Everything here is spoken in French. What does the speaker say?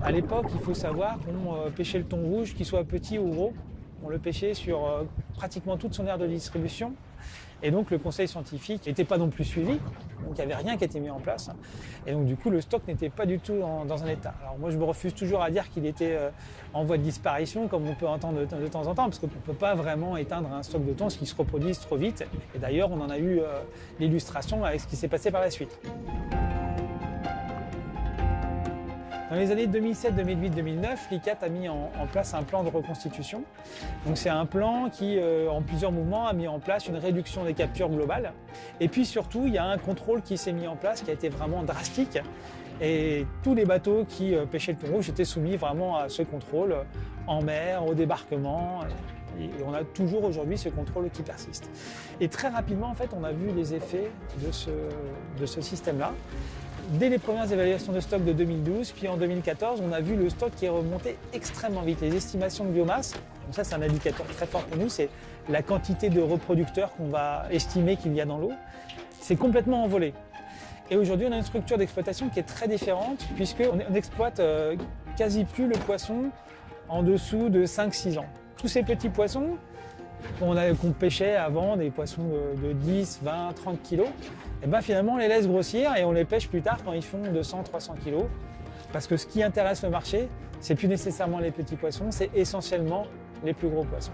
À l'époque, il faut savoir qu'on pêchait le thon rouge, qu'il soit petit ou gros. On le pêchait sur pratiquement toute son aire de distribution. Et donc le conseil scientifique n'était pas non plus suivi, donc il n'y avait rien qui était mis en place. Et donc du coup le stock n'était pas du tout dans un état. Alors moi je me refuse toujours à dire qu'il était en voie de disparition, comme on peut entendre de temps en temps, parce qu'on ne peut pas vraiment éteindre un stock de thon, parce qu'il se reproduise trop vite. Et d'ailleurs on en a eu l'illustration avec ce qui s'est passé par la suite. Dans les années 2007, 2008, 2009, l'ICCAT a mis en place un plan de reconstitution. Donc c'est un plan qui, en plusieurs mouvements, a mis en place une réduction des captures globales. Et puis surtout, il y a un contrôle qui s'est mis en place qui a été vraiment drastique. Et tous les bateaux qui pêchaient le thon rouge étaient soumis vraiment à ce contrôle en mer, au débarquement. Et on a toujours aujourd'hui ce contrôle qui persiste. Et très rapidement, en fait, on a vu les effets de ce système-là. Dès les premières évaluations de stock de 2012, puis en 2014, on a vu le stock qui est remonté extrêmement vite. Les estimations de biomasse, donc ça c'est un indicateur très fort pour nous, c'est la quantité de reproducteurs qu'on va estimer qu'il y a dans l'eau. C'est complètement envolé. Et aujourd'hui, on a une structure d'exploitation qui est très différente, puisqu'on n'exploite quasi plus le poisson en dessous de 5-6 ans. Tous ces petits poissons qu'on pêchait avant, des poissons de 10, 20, 30 kilos, et ben finalement on les laisse grossir et on les pêche plus tard quand ils font 200, 300 kilos. Parce que ce qui intéresse le marché, c'est plus nécessairement les petits poissons, c'est essentiellement les plus gros poissons.